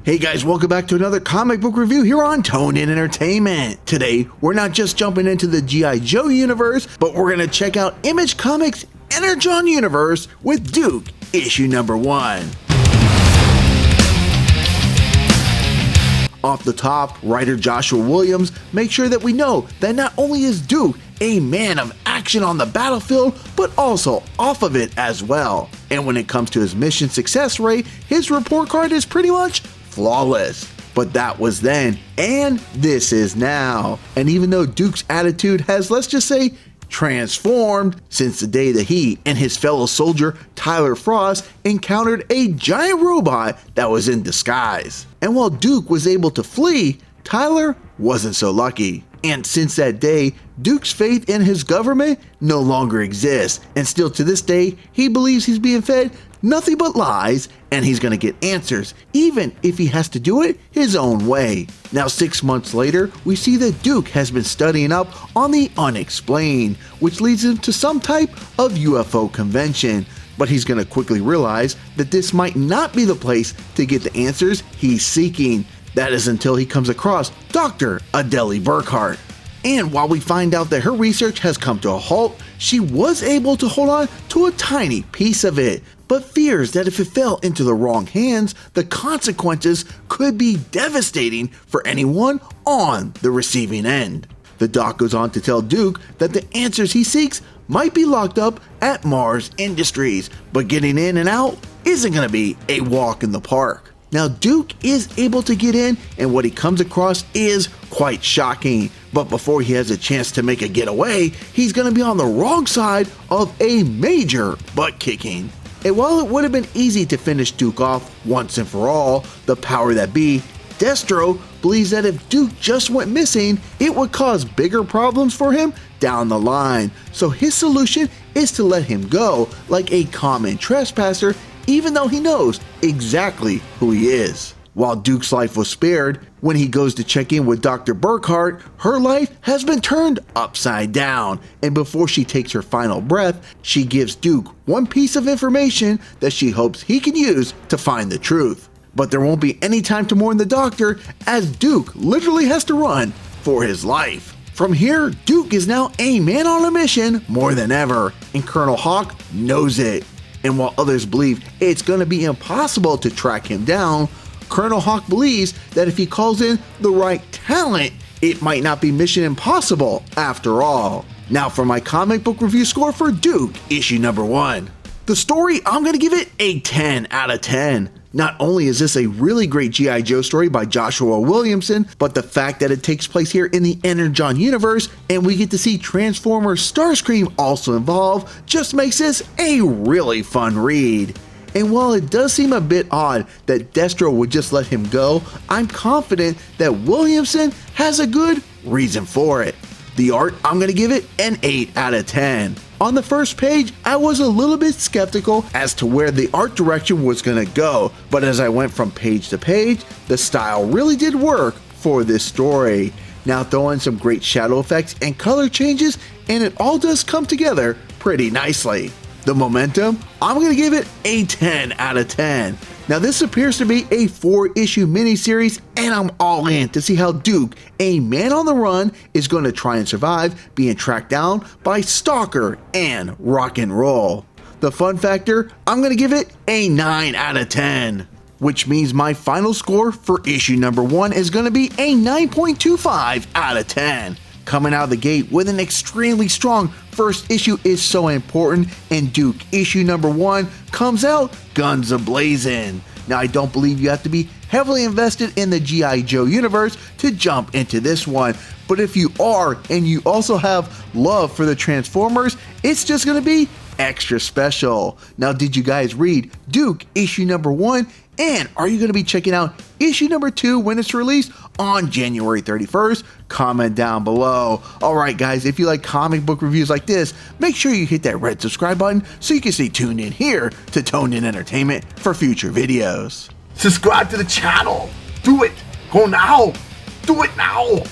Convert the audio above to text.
Hey guys, welcome back to another comic book review here on Toned In Entertainment. Today, we're not just jumping into the G.I. Joe universe, but we're going to check out Image Comics Energon Universe with Duke, issue number 1. Off the top, writer Joshua Williams makes sure that we know that not only is Duke a man of action on the battlefield, but also off of it as well. And when it comes to his mission success rate, his report card is pretty much flawless. But that was then, and this is now. And even though Duke's attitude has, let's just say, transformed since the day that he and his fellow soldier Tyler Frost encountered a giant robot that was in disguise. And while Duke was able to flee, Tyler wasn't so lucky. And since that day, Duke's faith in his government no longer exists, and still to this day, he believes he's being fed nothing but lies, and he's gonna get answers, even if he has to do it his own way. Now 6 months later, we see that Duke has been studying up on the unexplained, which leads him to some type of UFO convention. But he's gonna quickly realize that this might not be the place to get the answers he's seeking. That is until he comes across Dr. Adele Burkhart. And while we find out that her research has come to a halt, she was able to hold on to a tiny piece of it, but fears that if it fell into the wrong hands, the consequences could be devastating for anyone on the receiving end. The doc goes on to tell Duke that the answers he seeks might be locked up at Mars Industries, but getting in and out isn't going to be a walk in the park. Now Duke is able to get in, and what he comes across is quite shocking. But before he has a chance to make a getaway, he's going to be on the wrong side of a major butt kicking. And while it would have been easy to finish Duke off once and for all, the power that be, Destro, believes that if Duke just went missing, it would cause bigger problems for him down the line. So his solution is to let him go like a common trespasser, even though he knows exactly who he is. While Duke's life was spared, when he goes to check in with Dr. Burkhart, her life has been turned upside down, and before she takes her final breath, she gives Duke one piece of information that she hopes he can use to find the truth. But there won't be any time to mourn the doctor, as Duke literally has to run for his life. From here, Duke is now a man on a mission more than ever, and Colonel Hawk knows it. And while others believe it's going to be impossible to track him down, Colonel Hawk believes that if he calls in the right talent, it might not be mission impossible after all. Now for my comic book review score for Duke, issue number 1. The story, I'm going to give it a 10 out of 10. Not only is this a really great G.I. Joe story by Joshua Williamson, but the fact that it takes place here in the Energon Universe and we get to see Transformers Starscream also involved just makes this a really fun read. And while it does seem a bit odd that Destro would just let him go, I'm confident that Williamson has a good reason for it. The art, I'm going to give it an 8 out of 10. On the first page, I was a little bit skeptical as to where the art direction was going to go, but as I went from page to page, the style really did work for this story. Now throw in some great shadow effects and color changes, and it all does come together pretty nicely. The momentum, I'm going to give it a 10 out of 10. Now this appears to be a 4-issue miniseries, and I'm all in to see how Duke, a man on the run, is going to try and survive being tracked down by Stalker and rock and roll. The fun factor, I'm going to give it a 9 out of 10. Which means my final score for issue number 1 is going to be a 9.25 out of 10. Coming out of the gate with an extremely strong first issue is so important, and Duke issue number 1 comes out guns a-blazing. Now I don't believe you have to be heavily invested in the G.I. Joe universe to jump into this one, but if you are and you also have love for the Transformers, it's just going to be extra special. Now did you guys read Duke issue number 1? And are you going to be checking out issue number 2 when it's released on January 31st? Comment down below. Alright guys, if you like comic book reviews like this, make sure you hit that red subscribe button so you can stay tuned in here to Toned In Entertainment for future videos. Subscribe to the channel. Do it. Go now. Do it now.